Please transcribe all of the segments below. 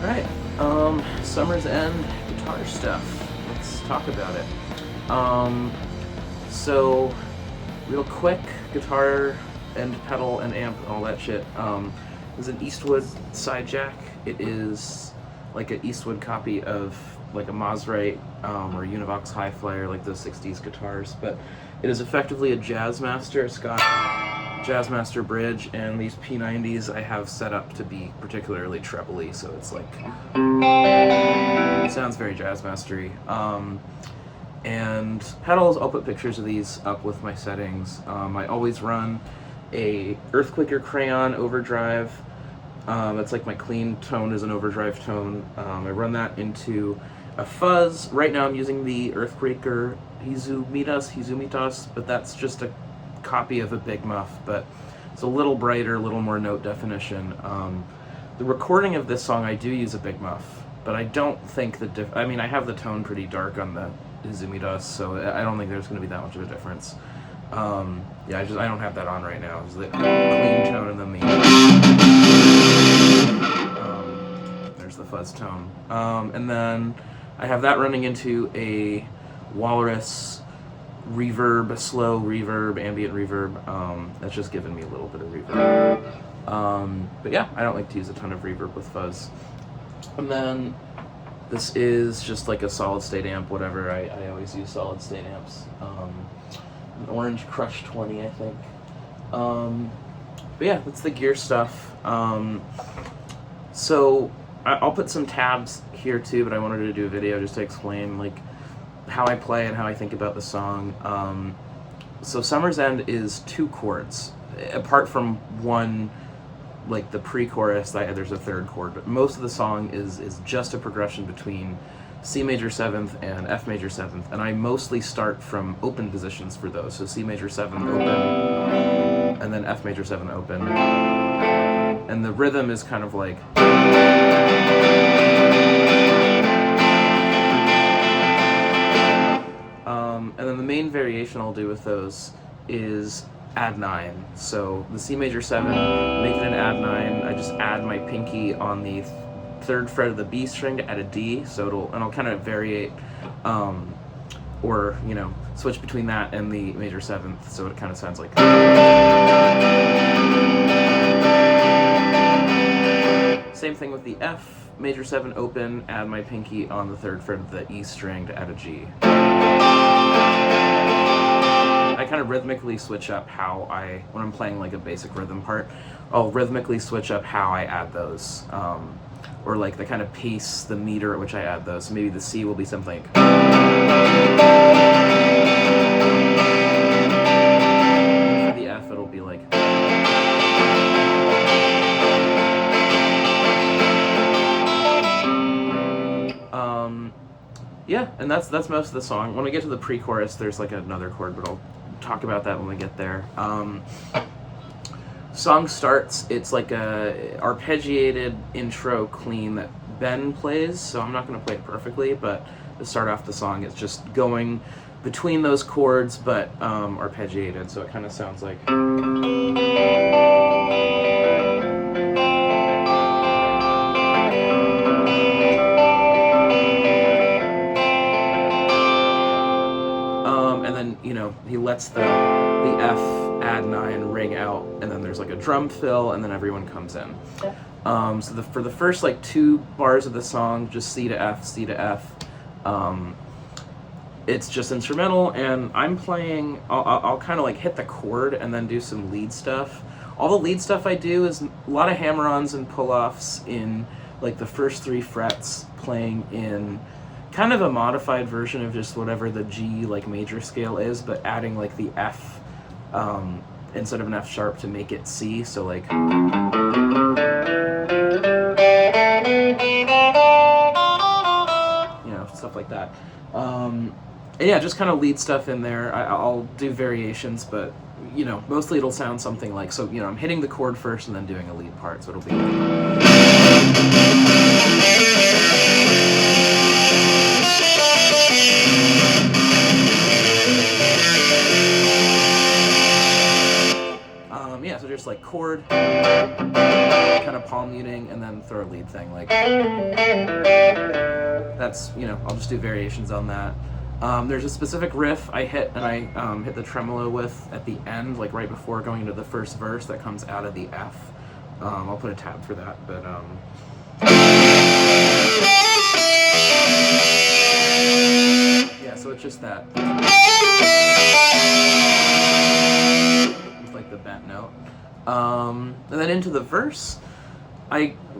Alright, Summer's End guitar stuff. Let's talk about it. So, real quick, guitar and pedal and amp and all that shit. Is an Eastwood side jack. It is like an Eastwood copy of like a Maserati or Univox High Flyer, like those 60s guitars, but it is effectively a Jazzmaster, Scott Jazzmaster bridge, and these P90s I have set up to be particularly trebly, so it's like, it sounds very Jazzmastery. And pedals, I'll put pictures of these up with my settings. I always run a Earthquaker Crayon overdrive. That's like my clean tone is an overdrive tone. I run that into a fuzz. Right now I'm using the Earthquaker Hizumitas, but that's just a copy of a Big Muff, but it's a little brighter, a little more note definition. The recording of this song, I do use a Big Muff, but I don't think I mean, I have the tone pretty dark on the Hizumitas, so I don't think there's going to be that much of a difference. Yeah, I don't have that on right now. It's the clean tone and then there's the fuzz tone. And then I have that running into a Walrus reverb, slow reverb, ambient reverb. That's just giving me a little bit of reverb. But yeah, I don't like to use a ton of reverb with fuzz. And then this is just like a solid state amp, whatever. I always use solid state amps. An Orange Crush 20, I think. But yeah, that's the gear stuff. So I'll put some tabs here too, but I wanted to do a video just to explain like how I play and how I think about the song. So Summer's End is 2 chords, apart from one, like the pre-chorus, there's a 3rd chord, but most of the song is just a progression between C major 7th and F major 7th, and I mostly start from open positions for those. So C major 7 open, and then F major 7 open, and the rhythm is kind of like, and then the main variation I'll do with those is add 9. So the C major 7, make it an add 9. I just add my pinky on the 3rd fret of the B string to add a D, so I'll kind of variate, or, you know, switch between that and the major 7th, so it kind of sounds like. Same thing with the F major 7 open, add my pinky on the 3rd fret of the E string to add a G. I kind of rhythmically switch up how when I'm playing like a basic rhythm part, I'll rhythmically switch up how I add those. Or like the kind of pace, the meter at which I add those. So maybe the C will be something like, and for the F it'll be like, yeah, and that's most of the song. When we get to the pre-chorus, there's like another chord, but I'll talk about that when we get there. Song starts, it's like a arpeggiated intro clean that Ben plays, so I'm not going to play it perfectly, but to start off the song, it's just going between those chords, but arpeggiated, so it kind of sounds like. And then, you know, he lets the F add 9 ring out, and then there's like a drum fill, and then everyone comes in. So for the first like 2 bars of the song, just C to F, C to F. It's just instrumental, and I'm playing. I'll kind of like hit the chord and then do some lead stuff. All the lead stuff I do is a lot of hammer-ons and pull-offs in like the first 3 frets, playing in kind of a modified version of just whatever the G like major scale is, but adding like the F instead of an F sharp to make it C, so like, you know, stuff like that. And yeah, just kind of lead stuff in there. I'll do variations, but you know, mostly it'll sound something like, so you know, I'm hitting the chord first and then doing a lead part, so it'll be like, yeah, so just like chord, kind of palm muting, and then throw a lead thing. Like that's, you know, I'll just do variations on that. There's a specific riff I hit, and I hit the tremolo with at the end, like right before going into the first verse, that comes out of the F. I'll put a tab for that, but yeah, so it's just that with like the bent note. And then into the verse,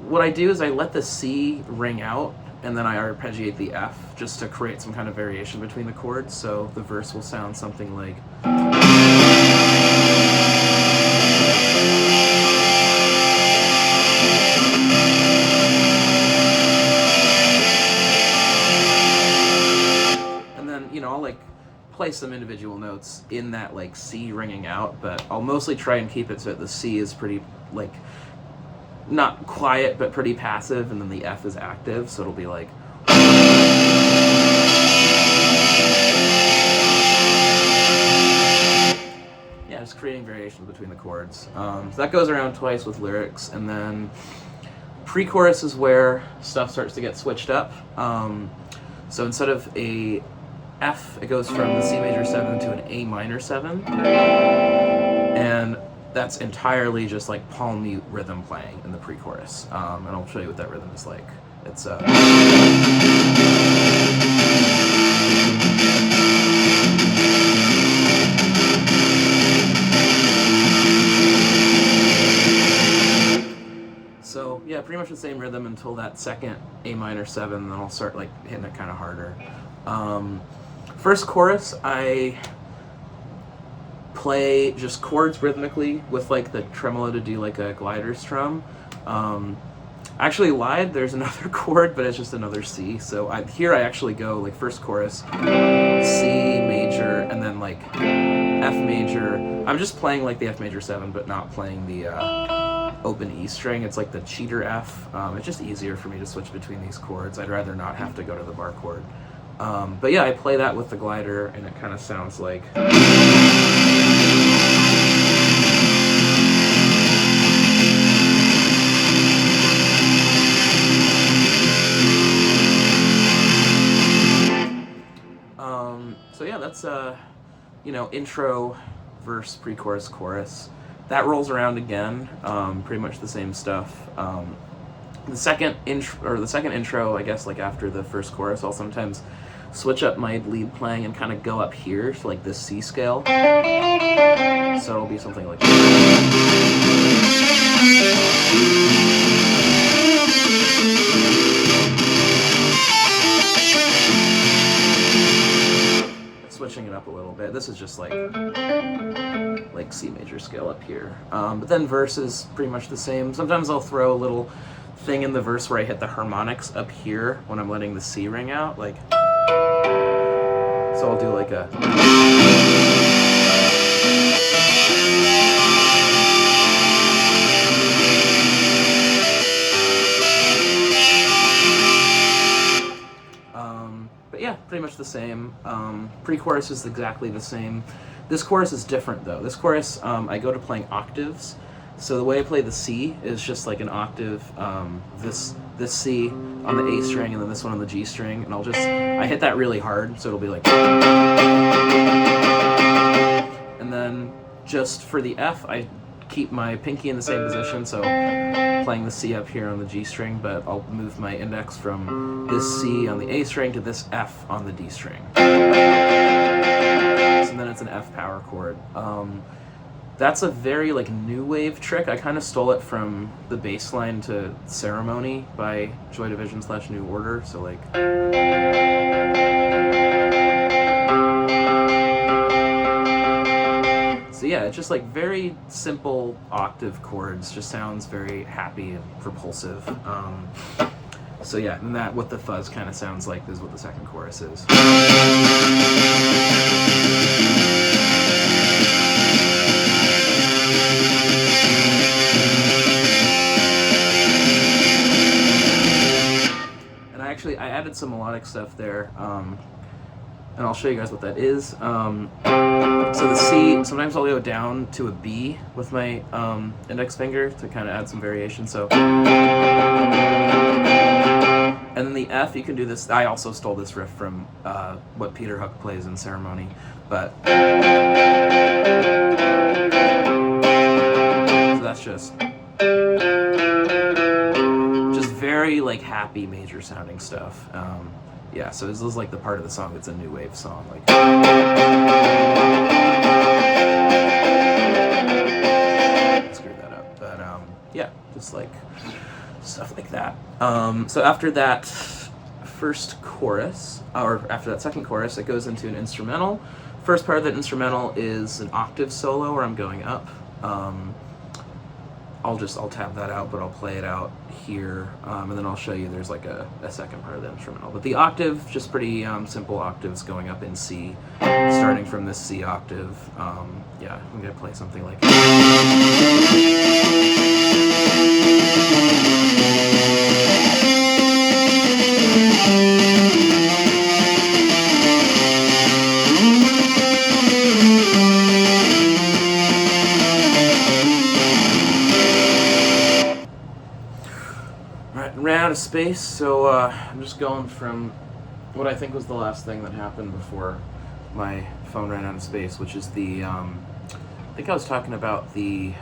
what I do is I let the C ring out, and then I arpeggiate the F just to create some kind of variation between the chords. So the verse will sound something like. And then, you know, I'll like play some individual notes in that like C ringing out, but I'll mostly try and keep it so that the C is pretty like not quiet but pretty passive, and then the F is active, so it'll be like. Yeah, just creating variations between the chords. So that goes around twice with lyrics, and then pre-chorus is where stuff starts to get switched up. So instead of a F, it goes from the C major 7 to an A minor 7, and that's entirely just like palm mute rhythm playing in the pre-chorus. And I'll show you what that rhythm is like. It's so yeah, pretty much the same rhythm until that second A minor 7, and then I'll start like hitting it kind of harder. First chorus, I play just chords rhythmically with like the tremolo to do like a glider strum. Actually lied, there's another chord, but it's just another C. So here I actually go like first chorus, C major, and then like F major. I'm just playing like the F major 7, but not playing the open E string. It's like the cheater F. It's just easier for me to switch between these chords. I'd rather not have to go to the bar chord. But yeah, I play that with the glider, and it kind of sounds like. So yeah, that's you know, intro, verse, pre-chorus, chorus. That rolls around again, pretty much the same stuff. The second intro, I guess, like after the first chorus, I'll sometimes switch up my lead playing and kind of go up here to like this C scale. So it'll be something like switching it up a little bit. This is just like C major scale up here. But then verse is pretty much the same. Sometimes I'll throw a little thing in the verse where I hit the harmonics up here when I'm letting the C ring out, like. So I'll do like a. But yeah, pretty much the same. Pre-chorus is exactly the same. This chorus is different though. This chorus, I go to playing octaves. So the way I play the C is just like an octave, this C on the A string, and then this one on the G string, and I hit that really hard, so it'll be like. And then just for the F, I keep my pinky in the same position, so playing the C up here on the G string, but I'll move my index from this C on the A string to this F on the D string. So then it's an F power chord. That's a very like new wave trick. I kind of stole it from the bass line to Ceremony by Joy Division / New Order. So like. So yeah, it's just like very simple octave chords. Just sounds very happy and propulsive. So yeah, and that what the fuzz kind of sounds like is what the second chorus is. I added some melodic stuff there. and I'll show you guys what that is. So the C, sometimes I'll go down to a B with my index finger to kind of add some variation. So, and then the F, you can do this. I also stole this riff from what Peter Hook plays in Ceremony, but so that's just very like happy major sounding stuff. Yeah, so this is like the part of the song that's a new wave song. Like, screwed that up, but yeah, just like stuff like that. So after that first chorus, or after that second chorus, it goes into an instrumental. First part of that instrumental is an octave solo where I'm going up. I'll tab that out, but I'll play it out here, and then I'll show you there's like a second part of the instrumental. But the octave, just pretty simple octaves going up in C, starting from this C octave. Yeah, I'm gonna play something like ran out of space, so I'm just going from what I think was the last thing that happened before my phone ran out of space, which is the, I think I was talking about the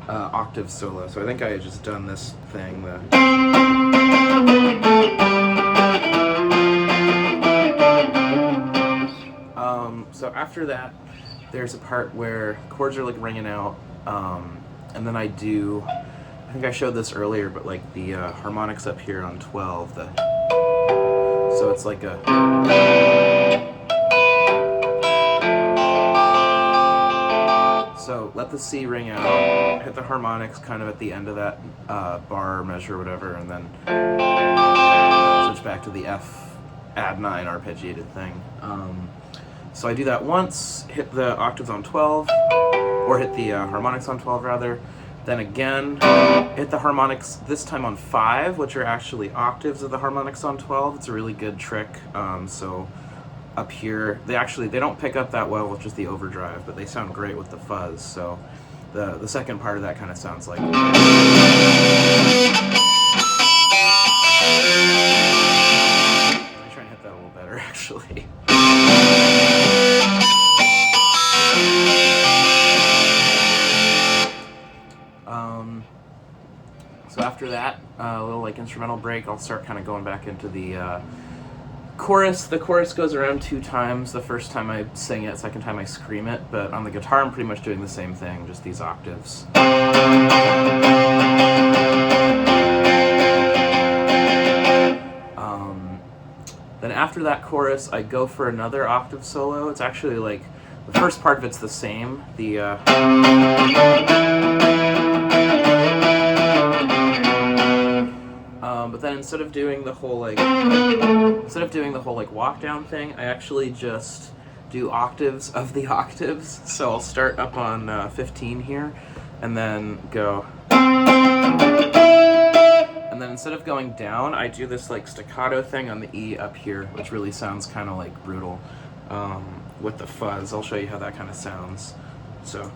octave solo, so I think I had just done this thing. So after that, there's a part where chords are like ringing out, and then I do, I think I showed this earlier, but like the harmonics up here on 12, so it's like a, so let the C ring out, hit the harmonics kind of at the end of that bar measure or whatever, and then switch back to the F add 9 arpeggiated thing. So I do that once, hit the octaves on 12, or hit the harmonics on 12 rather, then again, hit the harmonics, this time on 5, which are actually octaves of the harmonics on 12. It's a really good trick. So up here, they don't pick up that well with just the overdrive, but they sound great with the fuzz. So the second part of that kind of sounds like. Let me try and hit that a little better, actually. So after that, a little like instrumental break, I'll start kind of going back into the chorus. The chorus goes around 2 times. The first time I sing it, second time I scream it, but on the guitar I'm pretty much doing the same thing, just these octaves. Then after that chorus, I go for another octave solo. It's actually like, the first part of it's the same. But then instead of doing the whole like walk down thing, I actually just do octaves of the octaves. So I'll start up on 15 here, and then go, and then instead of going down, I do this like staccato thing on the E up here, which really sounds kind of like brutal with the fuzz. I'll show you how that kind of sounds. So.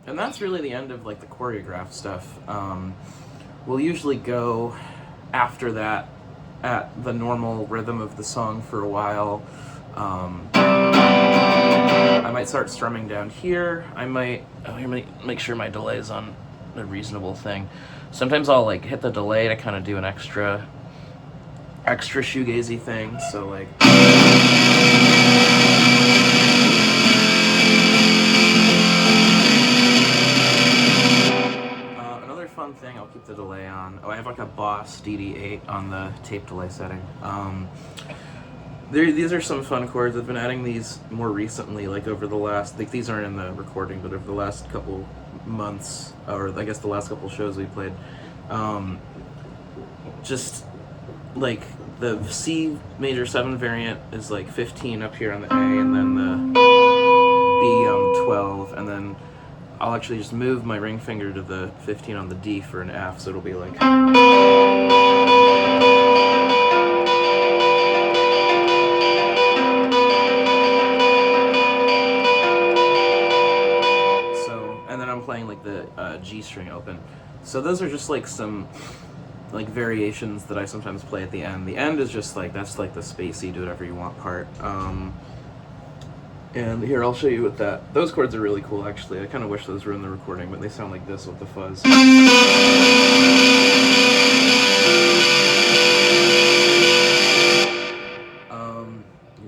And that's really the end of like the choreographed stuff. We'll usually go after that at the normal rhythm of the song for a while. I might start strumming down here. I might make sure my delay is on a reasonable thing. Sometimes I'll like hit the delay to kind of do an extra shoegazy thing. So like. Fun thing, I'll keep the delay on. Oh, I have like a Boss DD8 on the tape delay setting. These are some fun chords. I've been adding these more recently, like over the last, like these aren't in the recording, but over the last couple months, or I guess the last couple shows we played. Just like the C major 7 variant is like 15 up here on the A, and then the B 12, and then I'll actually just move my ring finger to the 15 on the D for an F, so it'll be like. So, and then I'm playing like the G string open. So those are just like some like variations that I sometimes play at the end. The end is just like, that's like the spacey, do whatever you want part. And here, I'll show you what that. Those chords are really cool, actually. I kind of wish those were in the recording, but they sound like this with the fuzz. You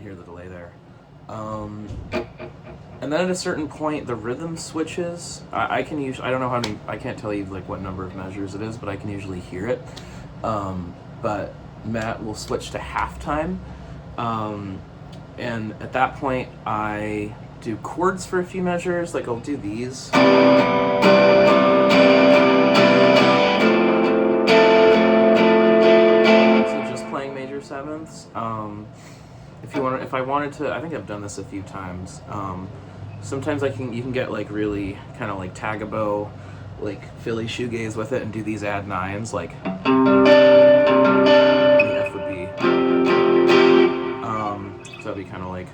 hear the delay there. And then at a certain point, the rhythm switches. I can usually, I don't know how many, I can't tell you like what number of measures it is, but I can usually hear it. But Matt will switch to halftime. And at that point, I do chords for a few measures, like I'll do these. So just playing major sevenths. If I wanted to, I think I've done this a few times. Sometimes you can get like really kind of like tag-a-bow, like Philly shoegaze with it, and do these add nines, like the F would be. So that'd be kind of like.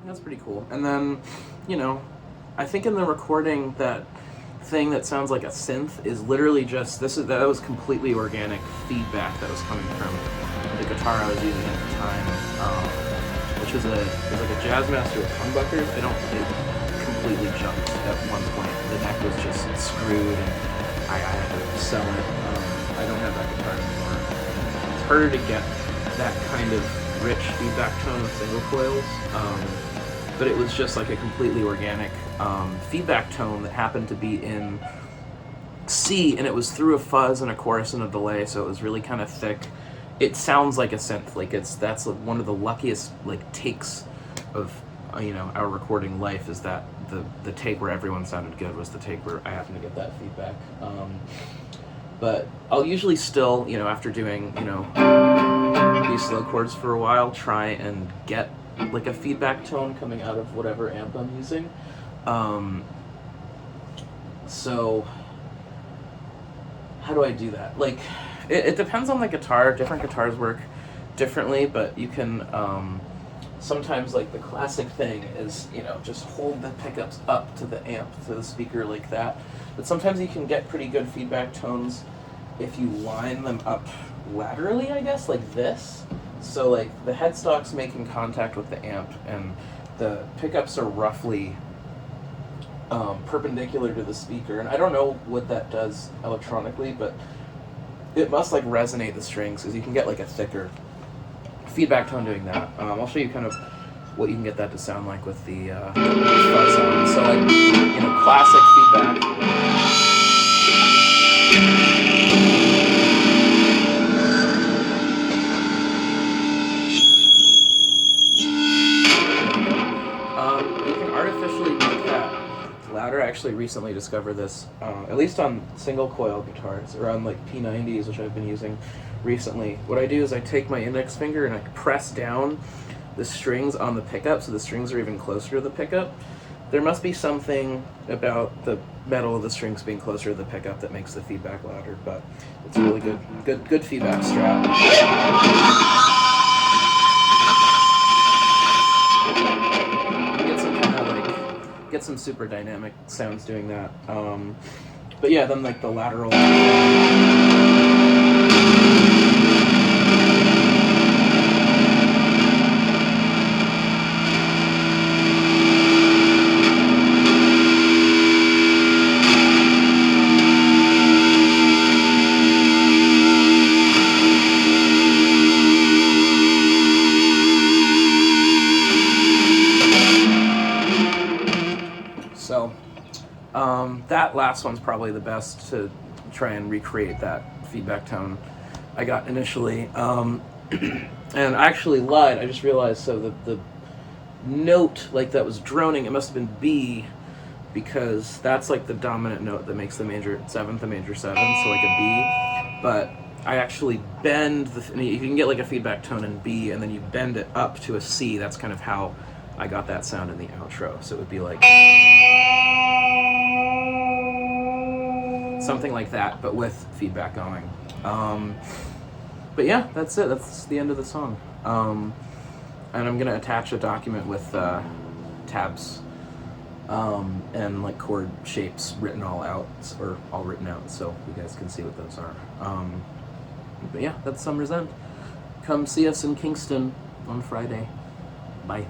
That's pretty cool. And then, I think in the recording, that thing that sounds like a synth is literally just that was completely organic feedback that was coming from the guitar I was using at the time, which was like a Jazzmaster with humbuckers. It completely jumped at one point. The neck was just screwed, and I had to sell it. I don't have that guitar anymore. It's harder to get that kind of rich feedback tone with single coils. But it was just like a completely organic feedback tone that happened to be in C, and it was through a fuzz and a chorus and a delay, so it was really kind of thick. It sounds like a synth. Like that's one of the luckiest like takes of our recording life, is that the take where everyone sounded good was the take where I happened to get that feedback. But I'll usually still, after doing these slow chords for a while, try and get like a feedback tone coming out of whatever amp I'm using. So how do I do that? Like, it depends on the guitar. Different guitars work differently, but you can sometimes, like, the classic thing is just hold the pickups up to the amp, to the speaker, like that. But sometimes you can get pretty good feedback tones if you line them up laterally, I guess, like this. So like the headstock's making contact with the amp, and the pickups are roughly perpendicular to the speaker. And I don't know what that does electronically, but it must like resonate the strings, because you can get like a thicker feedback tone doing that. I'll show you kind of what you can get that to sound like with the fuzz on. So like, classic feedback. I actually recently discovered this, at least on single coil guitars, or on like P90s, which I've been using recently. What I do is I take my index finger and I press down the strings on the pickup, so the strings are even closer to the pickup. There must be something about the metal of the strings being closer to the pickup that makes the feedback louder, but it's a really good feedback strat. Get some super dynamic sounds doing that. But yeah, then like the lateral. So that last one's probably the best to try and recreate that feedback tone I got initially. And I actually lied. I just realized, so the note like that was droning, it must have been B, because that's like the dominant note that makes the major seventh a major seven, so like a B. But I actually bend the. You can get like a feedback tone in B, and then you bend it up to a C. That's kind of how I got that sound in the outro. So it would be like something like that, but with feedback going. But yeah, that's it. That's the end of the song. And I'm gonna attach a document with tabs and like chord shapes written all out, or all written out, so you guys can see what those are. But yeah, that's Summer's End. Come see us in Kingston on Friday. Bye.